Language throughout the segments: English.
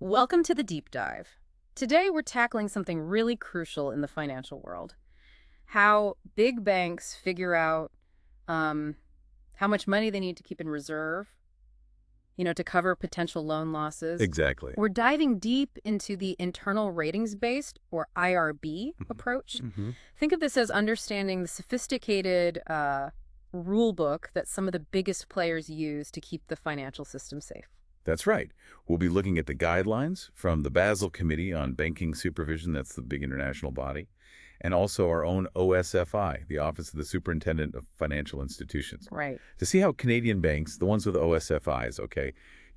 Welcome to the Deep Dive. Today we're tackling something really crucial in the financial world. How big banks figure out um, how much money they need to keep in reserve, to cover potential loan losses. Exactly. We're diving deep into the internal ratings-based, or IRB, approach. Mm-hmm. Think of this as understanding the sophisticated rule book that some of the biggest players use to keep the financial system safe. That's right. We'll be looking at the guidelines from the Basel Committee on Banking Supervision, that's the big international body, and also our own OSFI, the Office of the Superintendent of Financial Institutions, Right. to see how Canadian banks, the ones with OSFIs,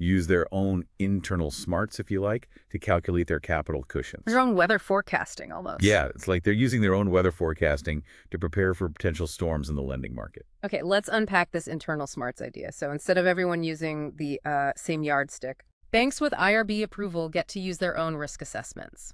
use their own internal smarts, if you like, to calculate their capital cushions. Their own weather forecasting, almost. Yeah, it's like they're using their own weather forecasting to prepare for potential storms in the lending market. Okay, let's unpack this internal smarts idea. So instead of everyone using the same yardstick, banks with IRB approval get to use their own risk assessments.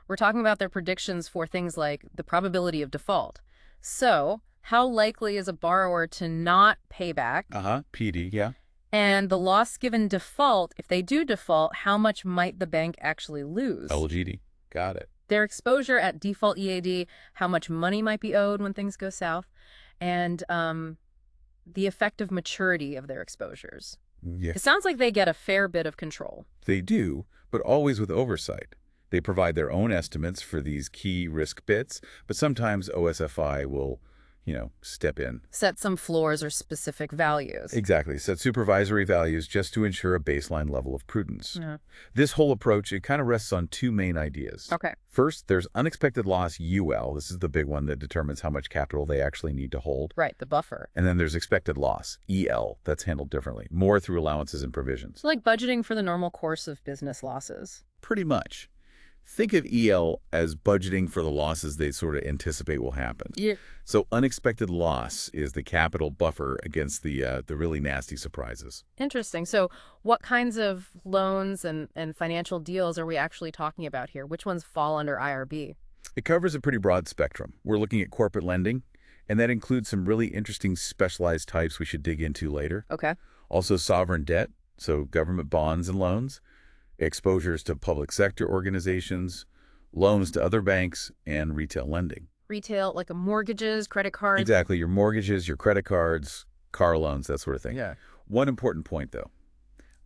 We're talking about their predictions for things like the probability of default. So, how likely is a borrower to not pay back? PD, yeah. And the loss given default, if they do default, how much might the bank actually lose? LGD, got it. Their exposure at default EAD, how much money might be owed when things go south, and the effective maturity of their exposures. Yeah. It sounds like they get a fair bit of control. They do, but always with oversight. They provide their own estimates for these key risk bits, but sometimes OSFI will, step in. Set some floors or specific values. Exactly. Set supervisory values just to ensure a baseline level of prudence. Yeah. This whole approach, it kind of rests on two main ideas. Okay. First, there's unexpected loss UL. This is the big one that determines how much capital they actually need to hold. Right, the buffer. And then there's expected loss, EL. That's handled differently, more through allowances and provisions. So like budgeting for the normal course of business losses. Pretty much. Think of EL as budgeting for the losses they sort of anticipate will happen. Yeah. So unexpected loss is the capital buffer against the really nasty surprises. Interesting. So what kinds of loans and financial deals are we actually talking about here? Which ones fall under IRB? It covers a pretty broad spectrum. We're looking at corporate lending, and that includes some really interesting specialized types we should dig into later. Okay. Also sovereign debt, so government bonds and loans, exposures to public sector organizations, loans to other banks, and retail lending. Retail, like mortgages, credit cards. Exactly. Your mortgages, your credit cards, car loans, that sort of thing. Yeah. One important point, though.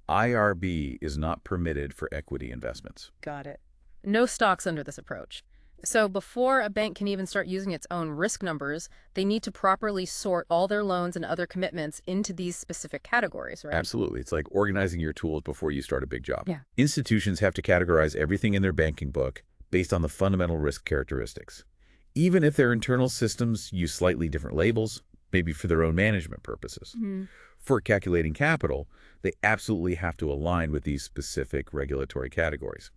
IRB is not permitted for equity investments. Got it. No stocks under this approach. So before a bank can even start using its own risk numbers, they need to properly sort all their loans and other commitments into these specific categories, right? Absolutely. It's like organizing your tools before you start a big job. Yeah. Institutions have to categorize everything in their banking book based on the fundamental risk characteristics. Even if their internal systems use slightly different labels, maybe for their own management purposes. Mm-hmm. For calculating capital, they absolutely have to align with these specific regulatory categories.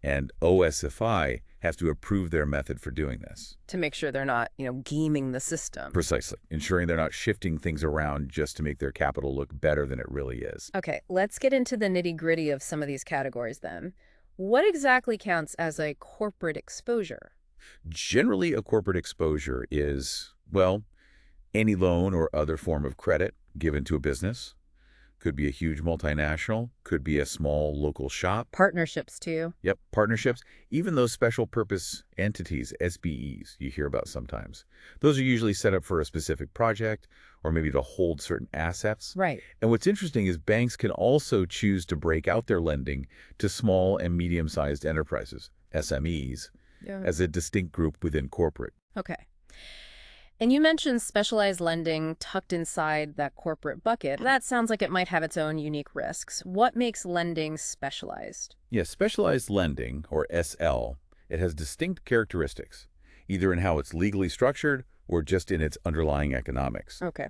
And OSFI has to approve their method for doing this. To make sure they're not, gaming the system. Precisely. Ensuring they're not shifting things around just to make their capital look better than it really is. Okay, let's get into the nitty-gritty of some of these categories then. What exactly counts as a corporate exposure? Generally, a corporate exposure is, well, any loan or other form of credit given to a business. Could be a huge multinational, could be a small local shop. Partnerships, too. Yep, partnerships. Even those special purpose entities, SPEs, you hear about sometimes. Those are usually set up for a specific project or maybe to hold certain assets. Right. And what's interesting is banks can also choose to break out their lending to small and medium-sized enterprises, SMEs, as a distinct group within corporate. Okay. And you mentioned specialized lending tucked inside that corporate bucket. That sounds like it might have its own unique risks. What makes lending specialized? Yes, specialized lending, or SL, it has distinct characteristics, either in how it's legally structured or just in its underlying economics. Okay.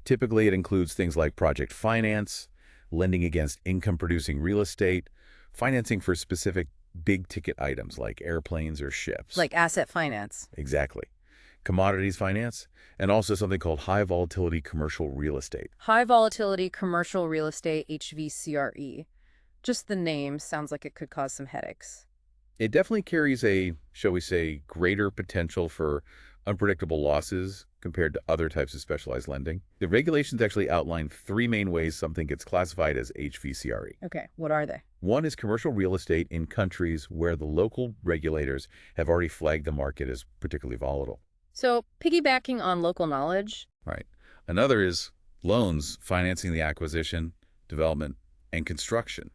Typically, it includes things like project finance, lending against income-producing real estate, financing for specific big-ticket items like airplanes or ships. Like asset finance. Exactly. Commodities finance, and also something called high volatility commercial real estate. High volatility commercial real estate, HVCRE. Just the name sounds like it could cause some headaches. It definitely carries a, shall we say, greater potential for unpredictable losses compared to other types of specialized lending. The regulations actually outline three main ways something gets classified as HVCRE. Okay, what are they? One is commercial real estate in countries where the local regulators have already flagged the market as particularly volatile. So piggybacking on local knowledge, Right. Another is loans financing the acquisition, development, and construction,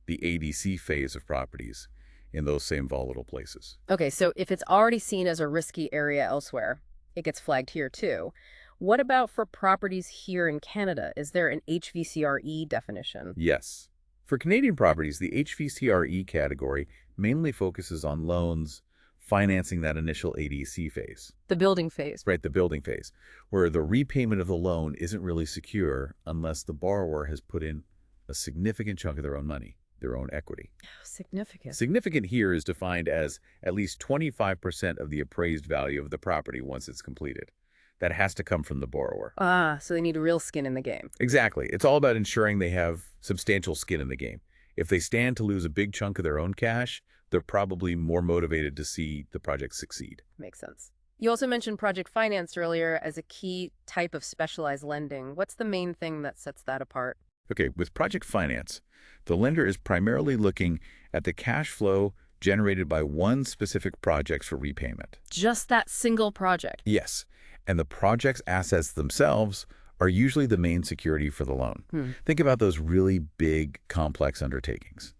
the ADC phase of properties in those same volatile places. okay, so if it's already seen as a risky area elsewhere, it gets flagged here too. What about for properties here in Canada? Is there an HVCRE definition? Yes. For Canadian properties, the HVCRE category mainly focuses on loans financing that initial ADC phase, The building phase. right, the building phase, where the repayment of the loan isn't really secure unless the borrower has put in a significant chunk of their own money, their own equity. Oh, significant. Significant here is defined as at least 25% of the appraised value of the property once it's completed. That has to come from the borrower. Ah, so they need real skin in the game. Exactly. It's all about ensuring they have substantial skin in the game. If they stand to lose a big chunk of their own cash, they're probably more motivated to see the project succeed. Makes sense. You also mentioned project finance earlier as a key type of specialized lending. What's the main thing that sets that apart? Okay, with project finance, the lender is primarily looking at the cash flow generated by one specific project for repayment. Just that single project. Yes, and the project's assets themselves are usually the main security for the loan. Think about those really big, complex undertakings,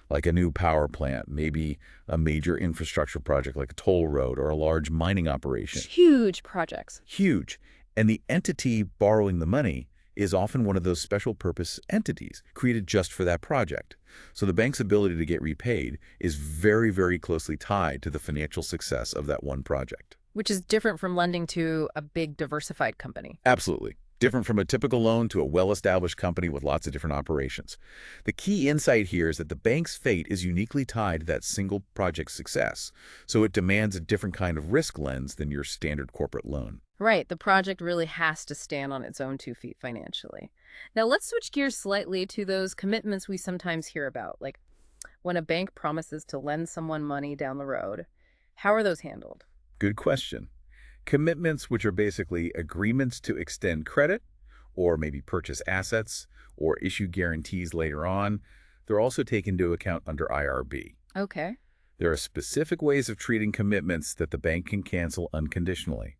like a new power plant, maybe a major infrastructure project like a toll road or a large mining operation. Huge projects. Huge. And the entity borrowing the money is often one of those special purpose entities created just for that project. So the bank's ability to get repaid is very, very closely tied to the financial success of that one project. Which is different from lending to a big diversified company. Absolutely. Different from a typical loan to a well-established company with lots of different operations. The key insight here is that the bank's fate is uniquely tied to that single project's success, so it demands a different kind of risk lens than your standard corporate loan. Right, the project really has to stand on its own 2 feet financially. Now let's switch gears slightly to those commitments we sometimes hear about, like when a bank promises to lend someone money down the road. How are those handled? Good question. Commitments, which are basically agreements to extend credit or maybe purchase assets or issue guarantees later on, they're also taken into account under IRB. Okay. There are specific ways of treating commitments that the bank can cancel unconditionally,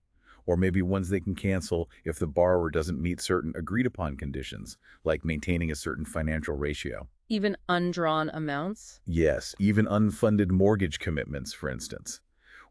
or maybe ones they can cancel if the borrower doesn't meet certain agreed-upon conditions, like maintaining a certain financial ratio. Even undrawn amounts? Yes, even unfunded mortgage commitments, for instance.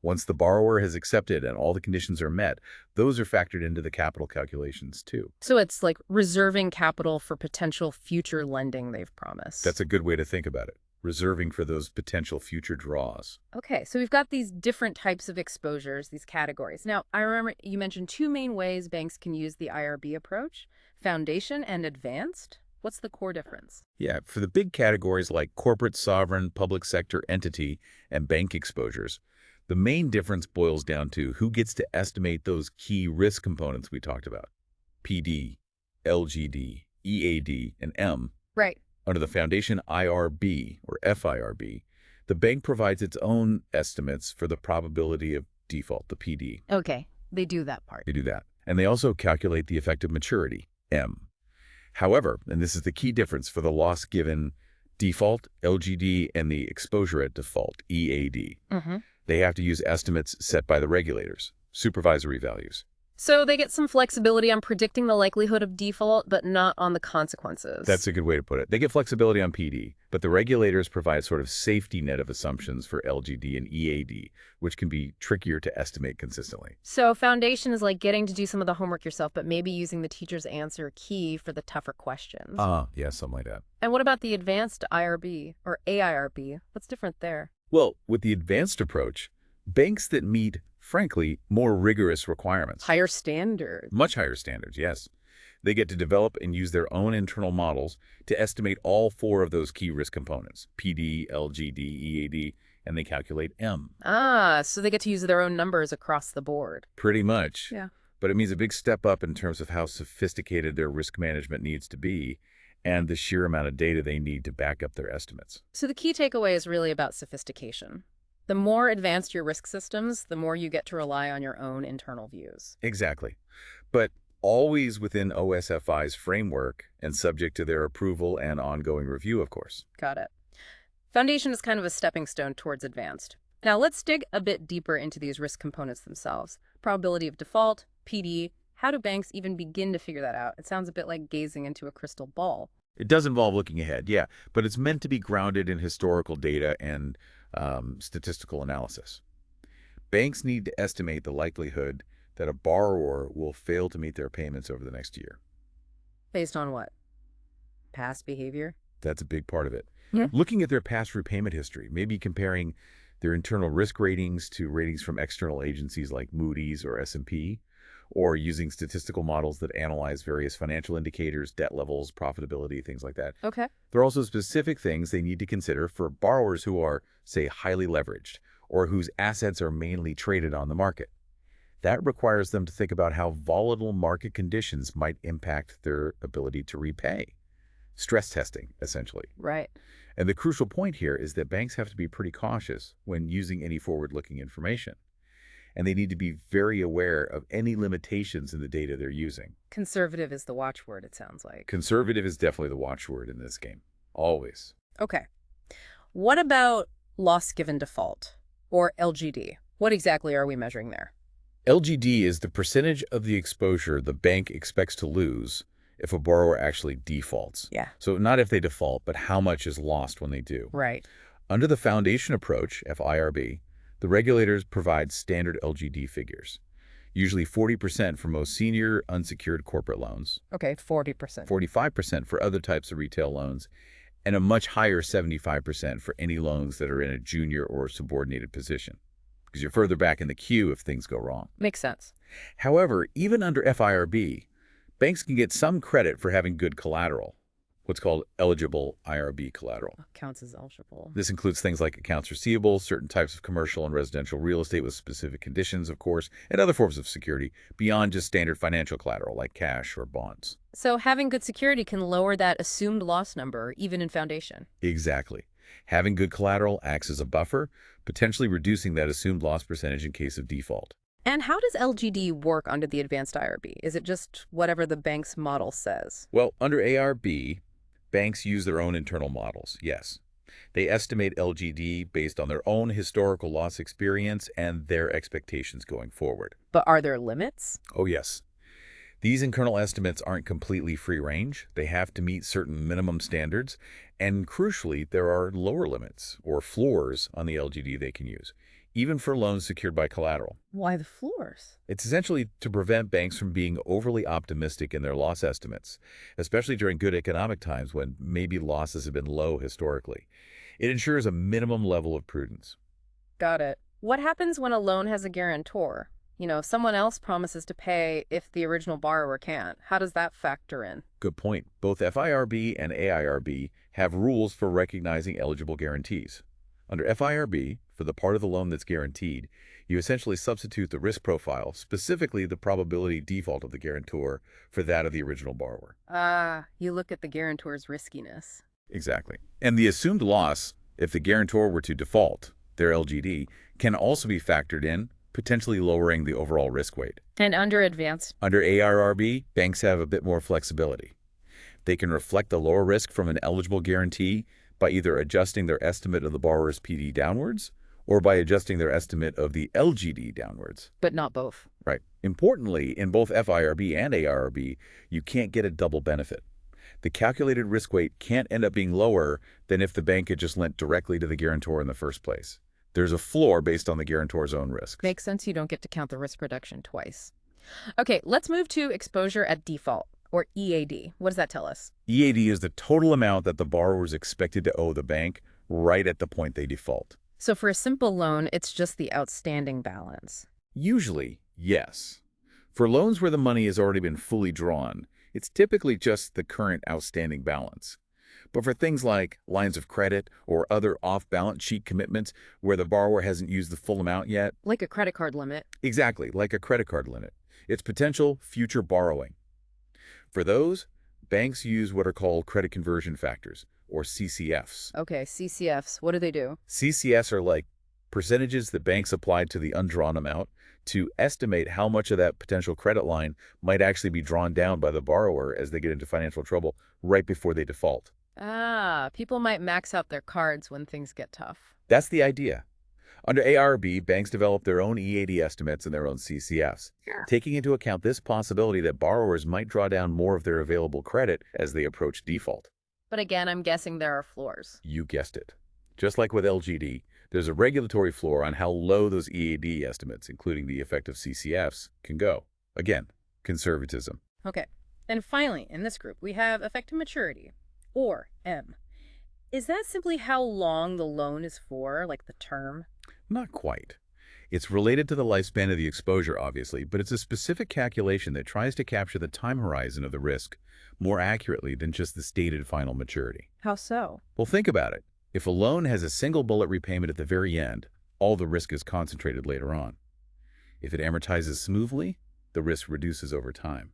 Once the borrower has accepted and all the conditions are met, those are factored into the capital calculations too. So it's like reserving capital for potential future lending they've promised. That's a good way to think about it, reserving for those potential future draws. Okay, so we've got these different types of exposures, these categories. Now, I remember you mentioned 2 main ways banks can use the IRB approach, foundation and advanced. What's the core difference? Yeah, for the big categories like corporate, sovereign, public sector entity, and bank exposures, the main difference boils down to who gets to estimate those key risk components we talked about. PD, LGD, EAD, and M. Right. Under the foundation IRB, or FIRB, the bank provides its own estimates for the probability of default, the PD. Okay, they do that part. They do that. And they also calculate the effective maturity, M. However, and this is the key difference for the loss given default, LGD, and the exposure at default, EAD. They have to use estimates set by the regulators, supervisory values. So they get some flexibility on predicting the likelihood of default, but not on the consequences. That's a good way to put it. They get flexibility on PD, but the regulators provide sort of safety net of assumptions for LGD and EAD, which can be trickier to estimate consistently. So foundation is like getting to do some of the homework yourself, but maybe using the teacher's answer key for the tougher questions. Yeah, something like that. And what about the advanced IRB or AIRB? What's different there? Well, with the advanced approach, banks that meet, frankly, more rigorous requirements. Higher standards. Much higher standards, yes. They get to develop and use their own internal models to estimate all 4 of those key risk components, PD, LGD, EAD, and they calculate M. Ah, so they get to use their own numbers across the board. Pretty much. Yeah. But it means a big step up in terms of how sophisticated their risk management needs to be and the sheer amount of data they need to back up their estimates. So the key takeaway is really about sophistication. The more advanced your risk systems, the more you get to rely on your own internal views. Exactly. But always within OSFI's framework and subject to their approval and ongoing review, of course. Got it. Foundation is kind of a stepping stone towards advanced. Now let's dig a bit deeper into these risk components themselves. Probability of default, PD. How do banks even begin to figure that out? It sounds a bit like gazing into a crystal ball. It does involve looking ahead, yeah, but it's meant to be grounded in historical data and statistical analysis. Banks need to estimate the likelihood that a borrower will fail to meet their payments over the next year. Based on what? Past behavior? That's a big part of it. Yeah. Looking at their past repayment history, maybe comparing their internal risk ratings to ratings from external agencies like Moody's or S&P, or using statistical models that analyze various financial indicators, debt levels, profitability, things like that. Okay. There are also specific things they need to consider for borrowers who are, say, highly leveraged or whose assets are mainly traded on the market. That requires them to think about how volatile market conditions might impact their ability to repay. Stress testing, essentially. Right. And the crucial point here is that banks have to be pretty cautious when using any forward-looking information. And they need to be very aware of any limitations in the data they're using. Conservative is the watchword, it sounds like. Conservative is definitely the watchword in this game. Always. Okay. What about loss given default, or LGD? What exactly are we measuring there? LGD is the percentage of the exposure the bank expects to lose if a borrower actually defaults. Yeah. So not if they default, but how much is lost when they do. Right. Under the Foundation approach, FIRB, the regulators provide standard LGD figures, usually 40% for most senior unsecured corporate loans, Okay, 40%. 45% for other types of retail loans, and a much higher 75% for any loans that are in a junior or subordinated position, because you're further back in the queue if things go wrong. Makes sense. However, even under FIRB, banks can get some credit for having good collateral, what's called eligible IRB collateral. Counts as eligible. This includes things like accounts receivable, certain types of commercial and residential real estate with specific conditions, of course, and other forms of security beyond just standard financial collateral like cash or bonds. So having good security can lower that assumed loss number, even in Foundation. Exactly. Having good collateral acts as a buffer, potentially reducing that assumed loss percentage in case of default. And how does LGD work under the advanced IRB? Is it just whatever the bank's model says? Well, under ARB, banks use their own internal models, yes. They estimate LGD based on their own historical loss experience and their expectations going forward. But are there limits? Oh, yes. These internal estimates aren't completely free range. They have to meet certain minimum standards, and crucially, there are lower limits or floors on the LGD they can use, even for loans secured by collateral. Why the floors? It's essentially to prevent banks from being overly optimistic in their loss estimates, especially during good economic times when maybe losses have been low historically. It ensures a minimum level of prudence. Got it. What happens when a loan has a guarantor? If someone else promises to pay if the original borrower can't. How does that factor in? Good point. Both FIRB and AIRB have rules for recognizing eligible guarantees. Under FIRB, for the part of the loan that's guaranteed, you essentially substitute the risk profile, specifically the probability default of the guarantor, for that of the original borrower. You look at the guarantor's riskiness. Exactly. And the assumed loss, if the guarantor were to default, their LGD, can also be factored in, potentially lowering the overall risk weight. And under advanced? Under AIRB, banks have a bit more flexibility. They can reflect the lower risk from an eligible guarantee by either adjusting their estimate of the borrower's PD downwards or by adjusting their estimate of the LGD downwards. But not both. Right. Importantly, in both FIRB and AIRB, you can't get a double benefit. The calculated risk weight can't end up being lower than if the bank had just lent directly to the guarantor in the first place. There's a floor based on the guarantor's own risk. Makes sense. You don't get to count the risk reduction twice. Okay, let's move to exposure at default, or EAD. What does that tell us? EAD is the total amount that the borrower is expected to owe the bank right at the point they default. So for a simple loan, it's just the outstanding balance. Usually, yes. For loans where the money has already been fully drawn, it's typically just the current outstanding balance. But for things like lines of credit or other off-balance sheet commitments where the borrower hasn't used the full amount yet. Like a credit card limit. Exactly, like a credit card limit. It's potential future borrowing. For those, banks use what are called credit conversion factors, or CCFs. Okay, CCFs. What do they do? CCFs are like percentages that banks apply to the undrawn amount to estimate how much of that potential credit line might actually be drawn down by the borrower as they get into financial trouble right before they default. Ah, people might max out their cards when things get tough. That's the idea. Under ARB, banks develop their own EAD estimates and their own CCFs, Sure. taking into account this possibility that borrowers might draw down more of their available credit as they approach default. But again, I'm guessing there are floors. You guessed it. Just like with LGD, there's a regulatory floor on how low those EAD estimates, including the effective CCFs, can go. Again, conservatism. Okay. And finally, in this group, we have effective maturity, or M. Is that simply how long the loan is for, like the term? Not quite. It's related to the lifespan of the exposure, obviously, but it's a specific calculation that tries to capture the time horizon of the risk more accurately than just the stated final maturity. How so? Well, think about it. If a loan has a single bullet repayment at the very end, all the risk is concentrated later on. If it amortizes smoothly, the risk reduces over time.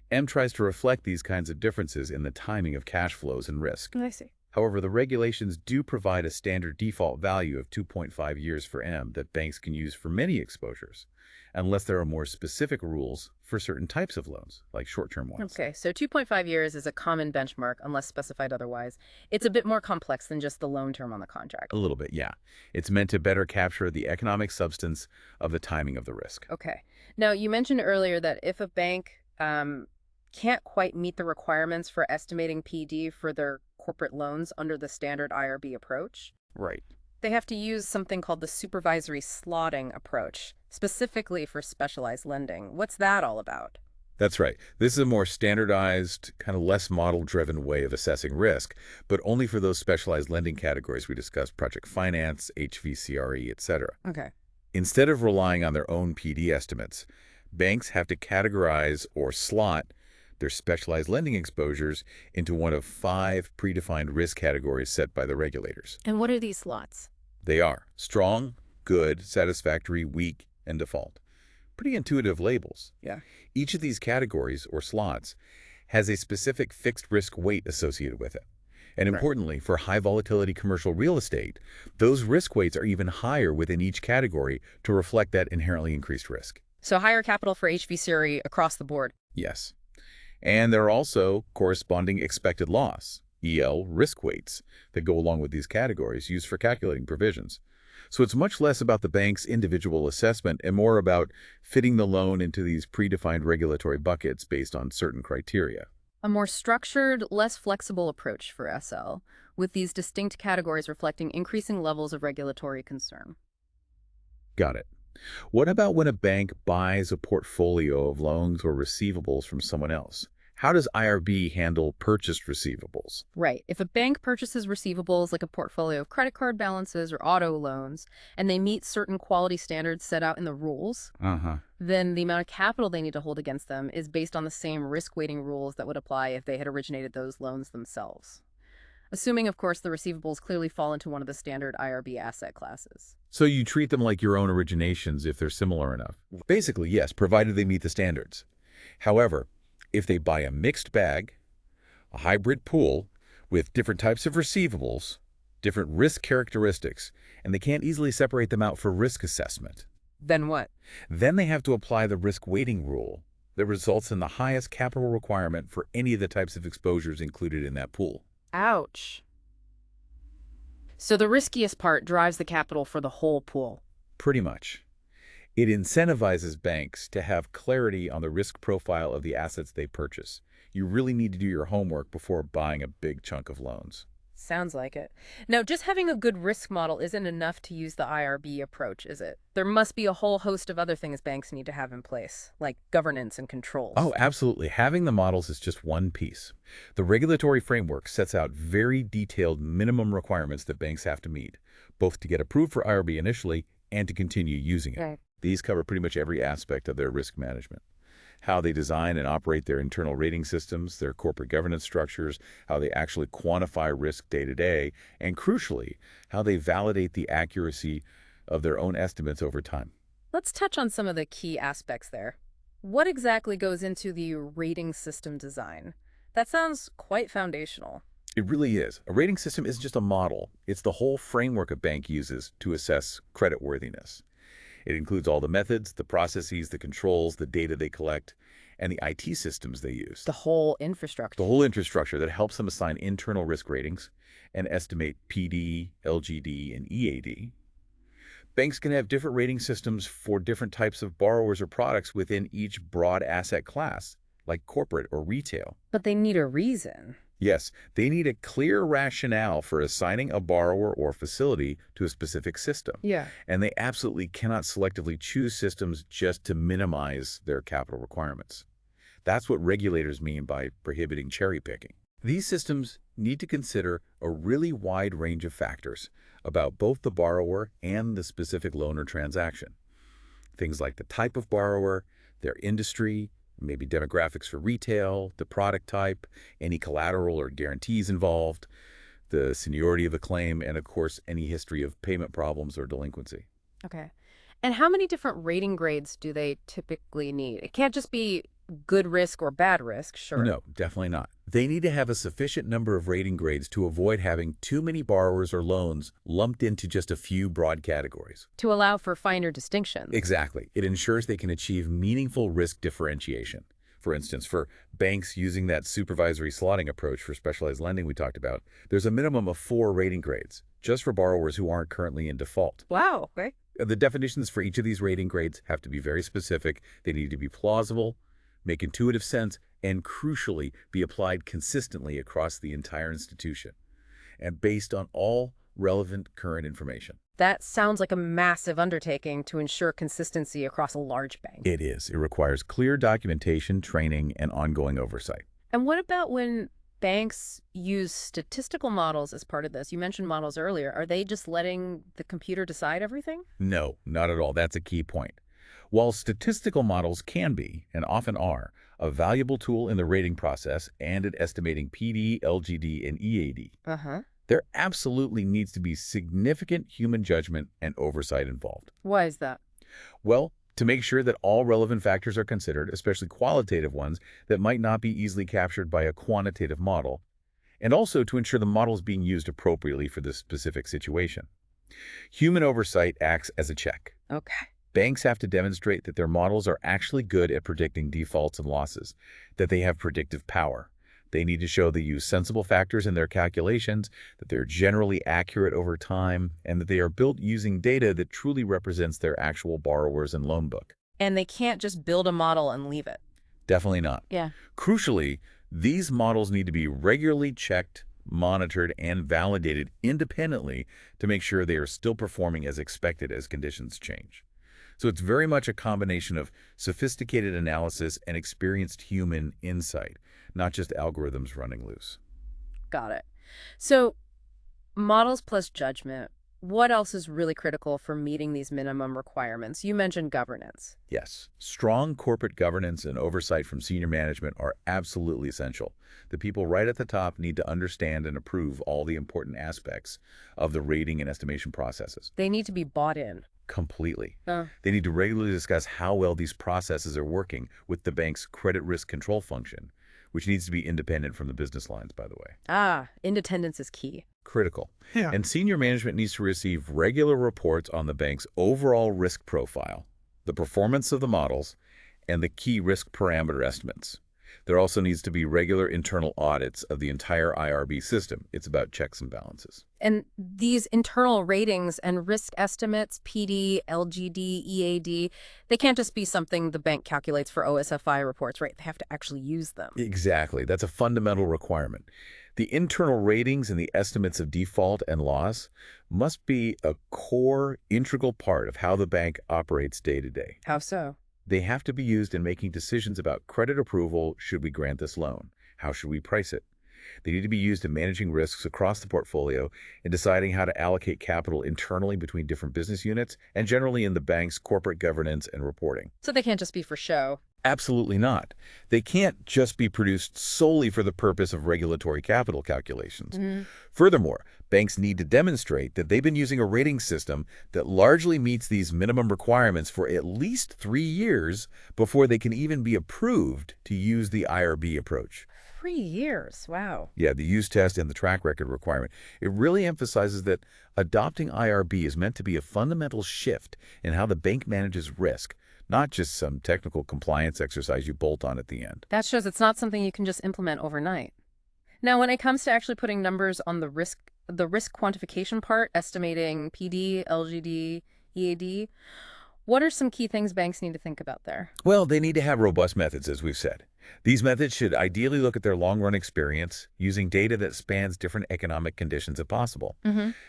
M tries to reflect these kinds of differences in the timing of cash flows and risk. I see. However, the regulations do provide a standard default value of 2.5 years for M that banks can use for many exposures, unless there are more specific rules for certain types of loans, like short-term ones. Okay, so 2.5 years is a common benchmark unless specified otherwise. It's a bit more complex than just the loan term on the contract. A little bit, yeah. It's meant to better capture the economic substance of the timing of the risk. Okay. Now, you mentioned earlier that if a bank can't quite meet the requirements for estimating PD for their corporate loans under the standard IRB approach, Right. they have to use something called the supervisory slotting approach, specifically for specialized lending. What's that all about? That's right. This is a more standardized, kind of less model-driven way of assessing risk, but only for those specialized lending categories we discussed, project finance, HVCRE, etc. Okay. Instead of relying on their own PD estimates, banks have to categorize or slot their specialized lending exposures into one of 5 predefined risk categories set by the regulators. And what are these slots? They are strong, good, satisfactory, weak, and default. Pretty intuitive labels. Yeah. Each of these categories, or slots, has a specific fixed risk weight associated with it. And Right. importantly, for high volatility commercial real estate, those risk weights are even higher within each category to reflect that inherently increased risk. So higher capital for HV across the board. Yes. And there are also corresponding expected loss, EL, risk weights that go along with these categories used for calculating provisions. So it's much less about the bank's individual assessment and more about fitting the loan into these predefined regulatory buckets based on certain criteria. A more structured, less flexible approach for SL, with these distinct categories reflecting increasing levels of regulatory concern. Got it. What about when a bank buys a portfolio of loans or receivables from someone else? How does IRB handle purchased receivables? Right. If a bank purchases receivables like a portfolio of credit card balances or auto loans, and they meet certain quality standards set out in the rules, Uh-huh. then the amount of capital they need to hold against them is based on the same risk weighting rules that would apply if they had originated those loans themselves. Assuming, of course, the receivables clearly fall into one of the standard IRB asset classes. So you treat them like your own originations if they're similar enough. Basically, yes, provided they meet the standards. However, if they buy a mixed bag, a hybrid pool with different types of receivables, different risk characteristics, and they can't easily separate them out for risk assessment, Then what? then they have to apply the risk weighting rule that results in the highest capital requirement for any of the types of exposures included in that pool. Ouch. So the riskiest part drives the capital for the whole pool. Pretty much. It incentivizes banks to have clarity on the risk profile of the assets they purchase. You really need to do your homework before buying a big chunk of loans. Sounds like it. Now, just having a good risk model isn't enough to use the IRB approach, is it? There must be a whole host of other things banks need to have in place, like governance and controls. Oh, absolutely. Having the models is just one piece. The regulatory framework sets out very detailed minimum requirements that banks have to meet, both to get approved for IRB initially and to continue using it. Right. These cover pretty much every aspect of their risk management. How they design and operate their internal rating systems, their corporate governance structures, how they actually quantify risk day to day, and crucially, how they validate the accuracy of their own estimates over time. Let's touch on some of the key aspects there. What exactly goes into the rating system design? That sounds quite foundational. It really is. A rating system isn't just a model. It's the whole framework a bank uses to assess creditworthiness. It includes all the methods, the processes, the controls, the data they collect, and the IT systems they use. The whole infrastructure. The whole infrastructure that helps them assign internal risk ratings and estimate PD, LGD, and EAD. Banks can have different rating systems for different types of borrowers or products within each broad asset class, like corporate or retail. But they need a reason. Yes, they need a clear rationale for assigning a borrower or facility to a specific system. Yeah. And they absolutely cannot selectively choose systems just to minimize their capital requirements. That's what regulators mean by prohibiting cherry picking. These systems need to consider a really wide range of factors about both the borrower and the specific loan or transaction. Things like the type of borrower, their industry, maybe demographics for retail, the product type, any collateral or guarantees involved, the seniority of the claim, and of course, any history of payment problems or delinquency. Okay. And how many different rating grades do they typically need? It can't just be good risk or bad risk, sure. No, definitely not. They need to have a sufficient number of rating grades to avoid having too many borrowers or loans lumped into just a few broad categories. To allow for finer distinctions. Exactly. It ensures they can achieve meaningful risk differentiation. For instance, for banks using that supervisory slotting approach for specialized lending we talked about, there's a minimum of 4 rating grades, just for borrowers who aren't currently in default. Wow, okay. The definitions for each of these rating grades have to be very specific. They need to be plausible, make intuitive sense, and crucially, be applied consistently across the entire institution and based on all relevant current information. That sounds like a massive undertaking to ensure consistency across a large bank. It is. It requires clear documentation, training, and ongoing oversight. And what about when banks use statistical models as part of this? You mentioned models earlier. Are they just letting the computer decide everything? No, not at all. That's a key point. While statistical models can be, and often are, a valuable tool in the rating process and in estimating PD, LGD, and EAD, there absolutely needs to be significant human judgment and oversight involved. Why is that? Well, to make sure that all relevant factors are considered, especially qualitative ones that might not be easily captured by a quantitative model, and also to ensure the model is being used appropriately for this specific situation. Human oversight acts as a check. Okay. Banks have to demonstrate that their models are actually good at predicting defaults and losses, that they have predictive power. They need to show they use sensible factors in their calculations, that they're generally accurate over time, and that they are built using data that truly represents their actual borrowers and loan book. And they can't just build a model and leave it. Definitely not. Yeah. Crucially, these models need to be regularly checked, monitored, and validated independently to make sure they are still performing as expected as conditions change. So it's very much a combination of sophisticated analysis and experienced human insight, not just algorithms running loose. Got it. So models plus judgment. What else is really critical for meeting these minimum requirements? You mentioned governance. Yes, strong corporate governance and oversight from senior management are absolutely essential. The people right at the top need to understand and approve all the important aspects of the rating and estimation processes. They need to be bought in. Completely. They need to regularly discuss how well these processes are working with the bank's credit risk control function, which needs to be independent from the business lines, by the way. Independence is key. Critical. Yeah. And senior management needs to receive regular reports on the bank's overall risk profile, the performance of the models, and the key risk parameter estimates. There also needs to be regular internal audits of the entire IRB system. It's about checks and balances. And these internal ratings and risk estimates, PD, LGD, EAD, they can't just be something the bank calculates for OSFI reports, right? They have to actually use them. Exactly. That's a fundamental requirement. The internal ratings and the estimates of default and loss must be a core, integral part of how the bank operates day to day. How so? They have to be used in making decisions about credit approval. Should we grant this loan? How should we price it? They need to be used in managing risks across the portfolio and deciding how to allocate capital internally between different business units and generally in the bank's corporate governance and reporting. So they can't just be for show. Absolutely not. They can't just be produced solely for the purpose of regulatory capital calculations. Furthermore, banks need to demonstrate that they've been using a rating system that largely meets these minimum requirements for at least 3 years before they can even be approved to use the IRB approach. 3 years, wow. Yeah, the use test and the track record requirement. It really emphasizes that adopting IRB is meant to be a fundamental shift in how the bank manages risk, not just some technical compliance exercise you bolt on at the end. That shows it's not something you can just implement overnight. Now, when it comes to actually putting numbers on the risk quantification part, estimating PD, LGD, EAD, what are some key things banks need to think about there? Well, they need to have robust methods, as we've said. These methods should ideally look at their long-run experience, using data that spans different economic conditions if possible.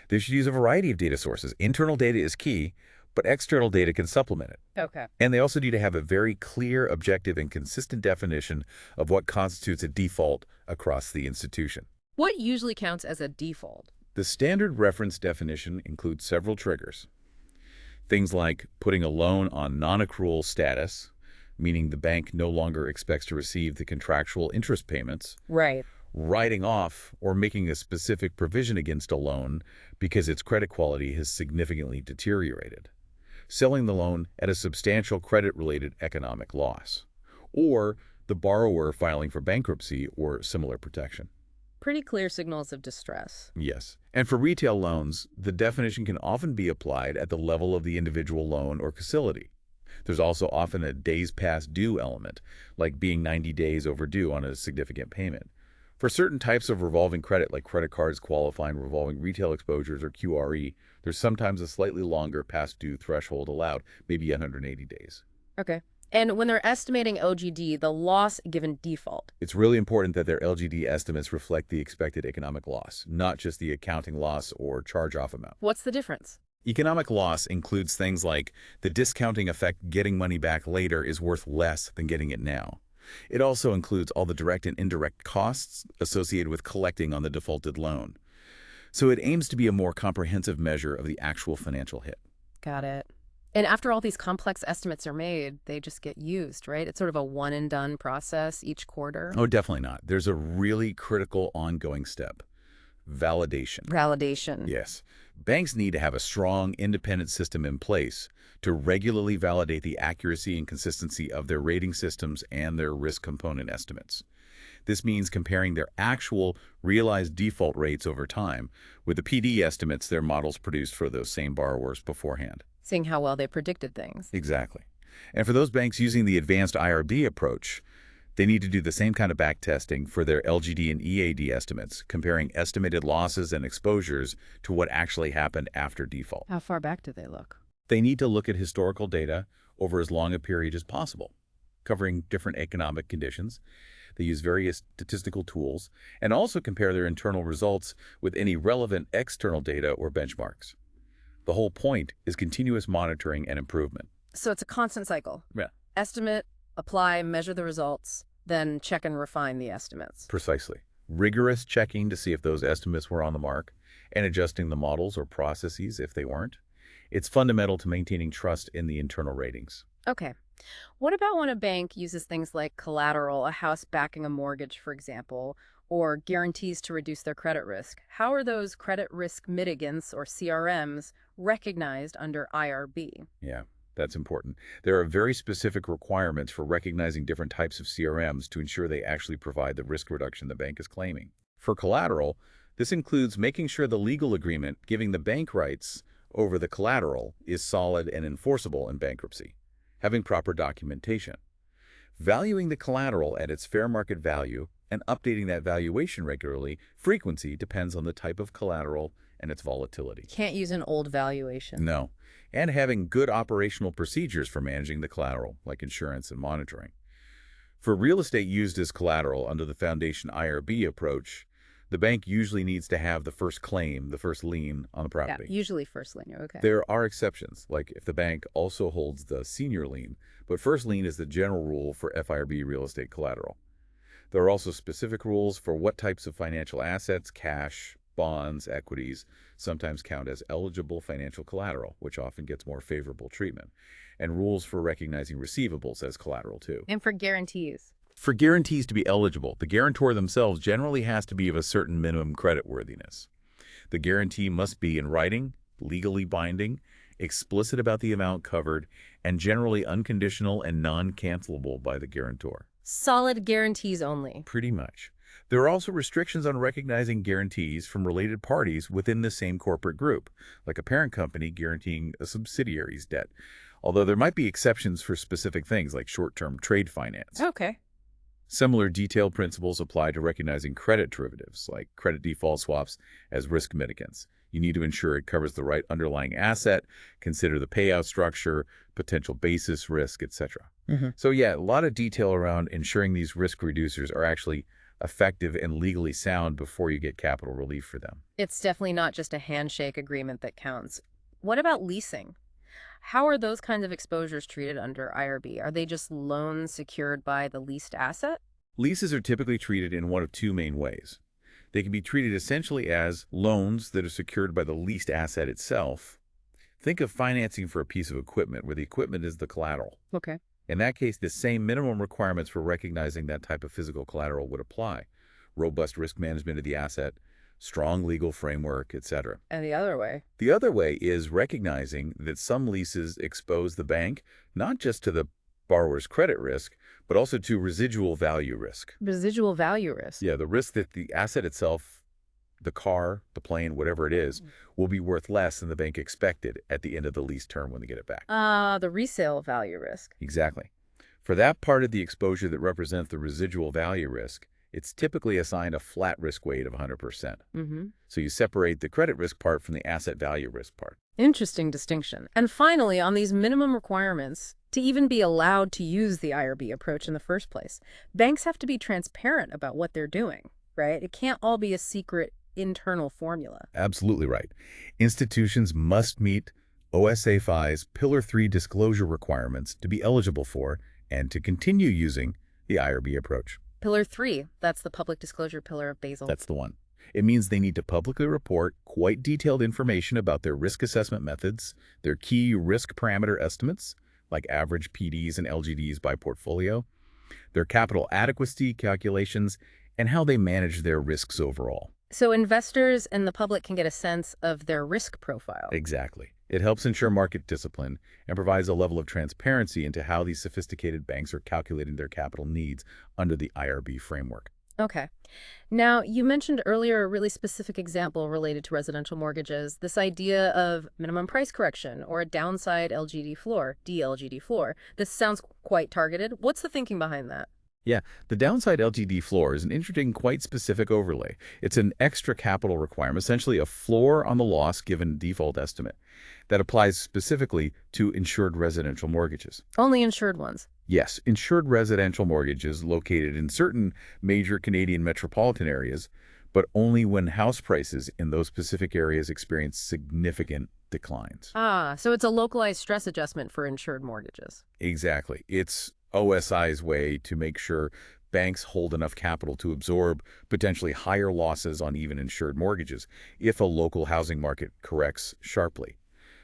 They should use a variety of data sources. Internal data is key, but external data can supplement it. Okay. And they also need to have a very clear, objective, and consistent definition of what constitutes a default across the institution. What usually counts as a default? The standard reference definition includes several triggers. Things like putting a loan on non-accrual status, meaning the bank no longer expects to receive the contractual interest payments, Right. writing off or making a specific provision against a loan because its credit quality has significantly deteriorated, selling the loan at a substantial credit-related economic loss, or the borrower filing for bankruptcy or similar protection. Pretty clear signals of distress. Yes. And for retail loans, the definition can often be applied at the level of the individual loan or facility. There's also often a days past due element, like being 90 days overdue on a significant payment. For certain types of revolving credit, like credit cards qualifying revolving retail exposures or QRE, there's sometimes a slightly longer past due threshold allowed, maybe 180 days. Okay. And when they're estimating OGD, the loss given default. It's really important that their LGD estimates reflect the expected economic loss, not just the accounting loss or charge-off amount. What's the difference? Economic loss includes things like the discounting effect getting money back later is worth less than getting it now. It also includes all the direct and indirect costs associated with collecting on the defaulted loan. So it aims to be a more comprehensive measure of the actual financial hit. Got it. And after all these complex estimates are made, they just get used, right? It's sort of a one-and-done process each quarter. Oh, definitely not. There's a really critical ongoing step: validation. Validation. Yes. Banks need to have a strong, independent system in place to regularly validate the accuracy and consistency of their rating systems and their risk component estimates. This means comparing their actual realized default rates over time with the PD estimates their models produced for those same borrowers beforehand. Seeing how well they predicted things. Exactly. And for those banks using the advanced IRB approach, they need to do the same kind of back testing for their LGD and EAD estimates, comparing estimated losses and exposures to what actually happened after default. How far back do they look? They need to look at historical data over as long a period as possible, covering different economic conditions. They use various statistical tools and also compare their internal results with any relevant external data or benchmarks. The whole point is continuous monitoring and improvement. So it's a constant cycle. Yeah. Estimate, apply, measure the results, then check and refine the estimates. Precisely. Rigorous checking to see if those estimates were on the mark and adjusting the models or processes if they weren't. It's fundamental to maintaining trust in the internal ratings. Okay. What about when a bank uses things like collateral, a house backing a mortgage, for example, or guarantees to reduce their credit risk? How are those credit risk mitigants, or CRMs, recognized under IRB? Yeah, that's important. There are very specific requirements for recognizing different types of CRMs to ensure they actually provide the risk reduction the bank is claiming. For collateral, this includes making sure the legal agreement giving the bank rights over the collateral is solid and enforceable in bankruptcy, having proper documentation, valuing the collateral at its fair market value, and updating that valuation regularly. Frequency depends on the type of collateral and its volatility. Can't use an old valuation. No. And having good operational procedures for managing the collateral, like insurance and monitoring. For real estate used as collateral under the Foundation IRB approach, the bank usually needs to have the first claim, the first lien on the property. Yeah, usually first lien. Okay. There are exceptions, like if the bank also holds the senior lien, but first lien is the general rule for FIRB real estate collateral. There are also specific rules for what types of financial assets, cash, bonds, equities, sometimes count as eligible financial collateral, which often gets more favorable treatment, and rules for recognizing receivables as collateral too. And for guarantees? For guarantees to be eligible, the guarantor themselves generally has to be of a certain minimum creditworthiness. The guarantee must be in writing, legally binding, explicit about the amount covered, and generally unconditional and non-cancelable by the guarantor. Solid guarantees only. Pretty much. There are also restrictions on recognizing guarantees from related parties within the same corporate group, like a parent company guaranteeing a subsidiary's debt, although there might be exceptions for specific things like short-term trade finance. Okay. Similar detailed principles apply to recognizing credit derivatives, like credit default swaps, as risk mitigants. You need to ensure it covers the right underlying asset, consider the payout structure, potential basis risk, etc. So yeah, a lot of detail around ensuring these risk reducers are actually effective and legally sound before you get capital relief for them. It's definitely not just a handshake agreement that counts. What about leasing? How are those kinds of exposures treated under IRB? Are they just loans secured by the leased asset? Leases are typically treated in one of two main ways. They can be treated essentially as loans that are secured by the leased asset itself. Think of financing for a piece of equipment where the equipment is the collateral. Okay. In that case, the same minimum requirements for recognizing that type of physical collateral would apply. Robust risk management of the asset, strong legal framework, etc. And the other way? The other way is recognizing that some leases expose the bank not just to the borrower's credit risk, but also to residual value risk. Residual value risk. Yeah, the risk that the asset itself, the car, the plane, whatever it is, will be worth less than the bank expected at the end of the lease term when they get it back. The resale value risk. Exactly. For that part of the exposure that represents the residual value risk, it's typically assigned a flat risk weight of 100%. So you separate the credit risk part from the asset value risk part. Interesting distinction. And finally, on these minimum requirements, to even be allowed to use the IRB approach in the first place, banks have to be transparent about what they're doing, right? It can't all be a secret internal formula. Absolutely right. Institutions must meet OSFI's Pillar 3 disclosure requirements to be eligible for and to continue using the IRB approach. Pillar 3, that's the public disclosure pillar of Basel. That's the one. It means they need to publicly report quite detailed information about their risk assessment methods, their key risk parameter estimates, like average PDs and LGDs by portfolio, their capital adequacy calculations, and how they manage their risks overall. So investors and the public can get a sense of their risk profile. Exactly. It helps ensure market discipline and provides a level of transparency into how these sophisticated banks are calculating their capital needs under the IRB framework. Okay. Now, you mentioned earlier a really specific example related to residential mortgages, this idea of minimum price correction or a downside LGD floor, DLGD floor. This sounds quite targeted. What's the thinking behind that? Yeah, the downside LGD floor is an interesting, quite specific overlay. It's an extra capital requirement, essentially a floor on the loss given default estimate that applies specifically to insured residential mortgages. Only insured ones. Yes, insured residential mortgages located in certain major Canadian metropolitan areas, but only when house prices in those specific areas experience significant declines. So it's a localized stress adjustment for insured mortgages. Exactly. It's OSI's way to make sure banks hold enough capital to absorb potentially higher losses on even insured mortgages if a local housing market corrects sharply.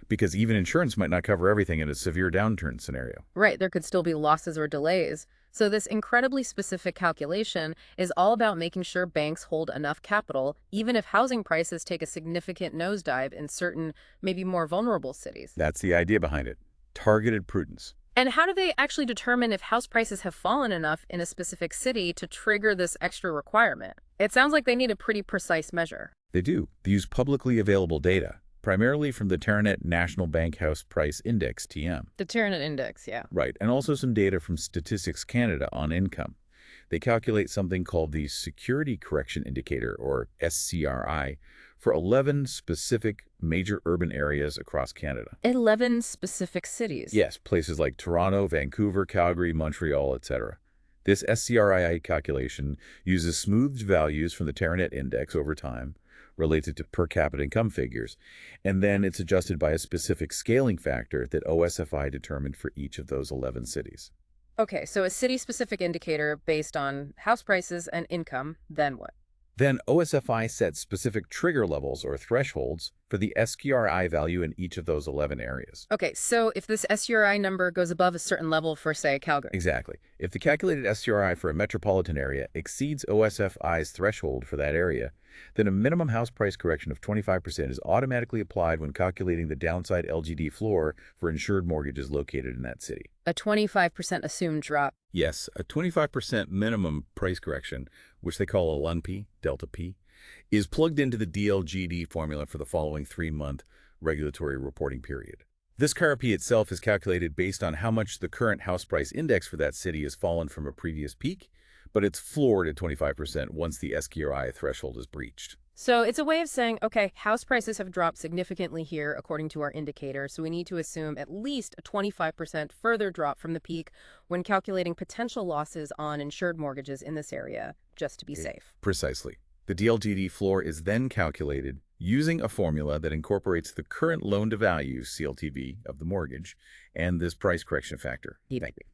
Because even insurance might not cover everything in a severe downturn scenario. Right, there could still be losses or delays. So this incredibly specific calculation is all about making sure banks hold enough capital, even if housing prices take a significant nosedive in certain, maybe more vulnerable cities. That's the idea behind it. Targeted prudence. And how do they actually determine if house prices have fallen enough in a specific city to trigger this extra requirement? It sounds like they need a pretty precise measure. They do. They use publicly available data, primarily from the Teranet National Bank House Price Index, TM. The Teranet Index, yeah. Right, and also some data from Statistics Canada on income. They calculate something called the Security Correction Indicator, or SCRI, for 11 specific major urban areas across Canada. 11 specific cities? Yes, places like Toronto, Vancouver, Calgary, Montreal, etc. This SCRI calculation uses smoothed values from the Teranet Index over time, related to per capita income figures, and then it's adjusted by a specific scaling factor that OSFI determined for each of those 11 cities. Okay, so a city-specific indicator based on house prices and income, then what? Then OSFI sets specific trigger levels or thresholds for the SQRI value in each of those 11 areas. Okay, so if this SQRI number goes above a certain level for, say, Calgary. Exactly. If the calculated SQRI for a metropolitan area exceeds OSFI's threshold for that area, then a minimum house price correction of 25% is automatically applied when calculating the downside LGD floor for insured mortgages located in that city. A 25% assumed drop. Yes, a 25% minimum price correction, which they call a LUNP, delta P, is plugged into the DLGD formula for the following 3-month regulatory reporting period. This CARP itself is calculated based on how much the current house price index for that city has fallen from a previous peak, but it's floored at 25% once the SQRI threshold is breached. So it's a way of saying, okay, house prices have dropped significantly here according to our indicator, so we need to assume at least a 25% further drop from the peak when calculating potential losses on insured mortgages in this area, just to be safe. Precisely. The DLGD floor is then calculated using a formula that incorporates the current loan-to-value, CLTV, of the mortgage and this price correction factor.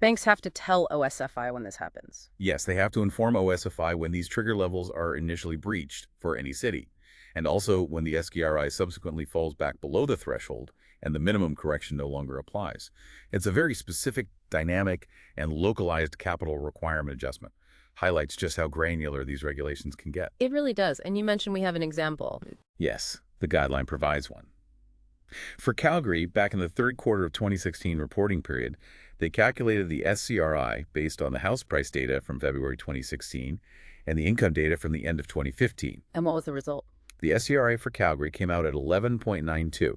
Banks have to tell OSFI when this happens. Yes, they have to inform OSFI when these trigger levels are initially breached for any city, and also when the SQRI subsequently falls back below the threshold and the minimum correction no longer applies. It's a very specific, dynamic, and localized capital requirement adjustment. Highlights just how granular these regulations can get. It really does. And you mentioned we have an example. Yes, the guideline provides one. For Calgary, back in the third quarter of 2016 reporting period, they calculated the SCRI based on the house price data from February 2016 and the income data from the end of 2015. And what was the result? The SCRI for Calgary came out at 11.92,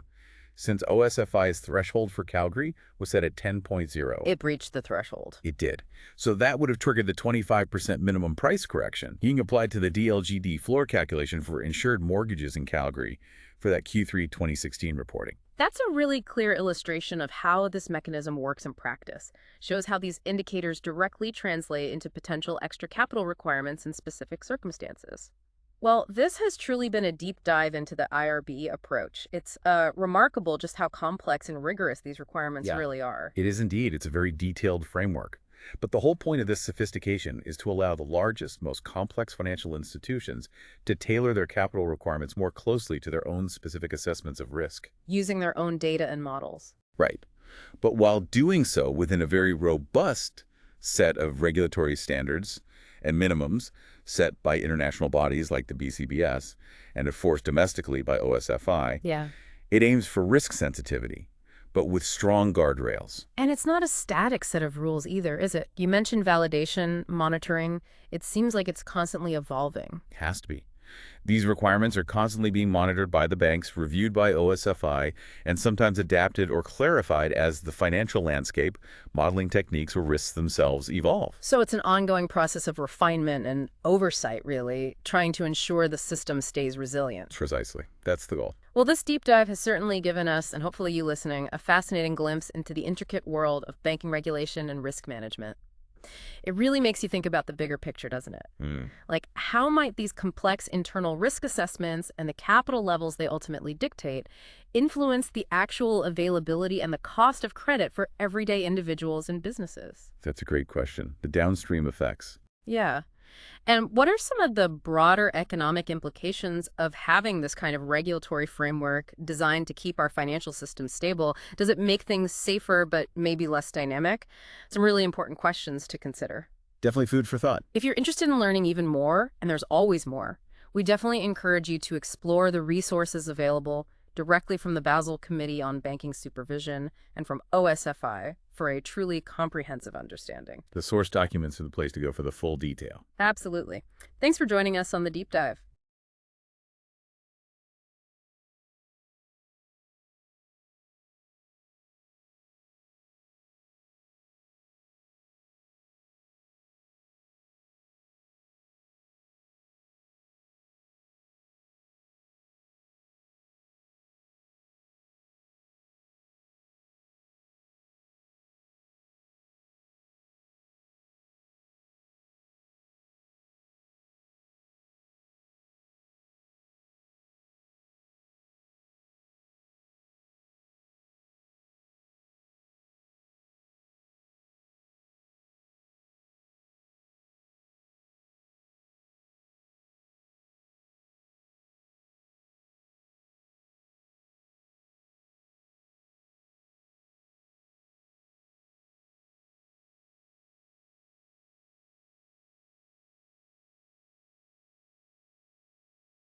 since OSFI's threshold for Calgary was set at 10.0. It breached the threshold. It did. So that would have triggered the 25% minimum price correction being applied to the DLGD floor calculation for insured mortgages in Calgary for that Q3 2016 reporting. That's a really clear illustration of how this mechanism works in practice. Shows how these indicators directly translate into potential extra capital requirements in specific circumstances. Well, this has truly been a deep dive into the IRB approach. It's remarkable just how complex and rigorous these requirements really are. It is indeed. It's a very detailed framework. But the whole point of this sophistication is to allow the largest, most complex financial institutions to tailor their capital requirements more closely to their own specific assessments of risk. Using their own data and models. Right. But while doing so within a very robust set of regulatory standards and minimums set by international bodies like the BCBS and enforced domestically by OSFI, it aims for risk sensitivity, but with strong guardrails. And it's not a static set of rules either, is it? You mentioned validation, monitoring. It seems like it's constantly evolving. It has to be. These requirements are constantly being monitored by the banks, reviewed by OSFI, and sometimes adapted or clarified as the financial landscape, modeling techniques, or risks themselves evolve. So it's an ongoing process of refinement and oversight, really, trying to ensure the system stays resilient. Precisely. That's the goal. Well, this deep dive has certainly given us, and hopefully you listening, a fascinating glimpse into the intricate world of banking regulation and risk management. It really makes you think about the bigger picture, doesn't it? Like, how might these complex internal risk assessments and the capital levels they ultimately dictate influence the actual availability and the cost of credit for everyday individuals and businesses? That's a great question. The downstream effects. Yeah. And what are some of the broader economic implications of having this kind of regulatory framework designed to keep our financial system stable? Does it make things safer but maybe less dynamic? Some really important questions to consider. Definitely food for thought. If you're interested in learning even more, and there's always more, we definitely encourage you to explore the resources available directly from the Basel Committee on Banking Supervision and from OSFI for a truly comprehensive understanding. The source documents are the place to go for the full detail. Absolutely. Thanks for joining us on the Deep Dive.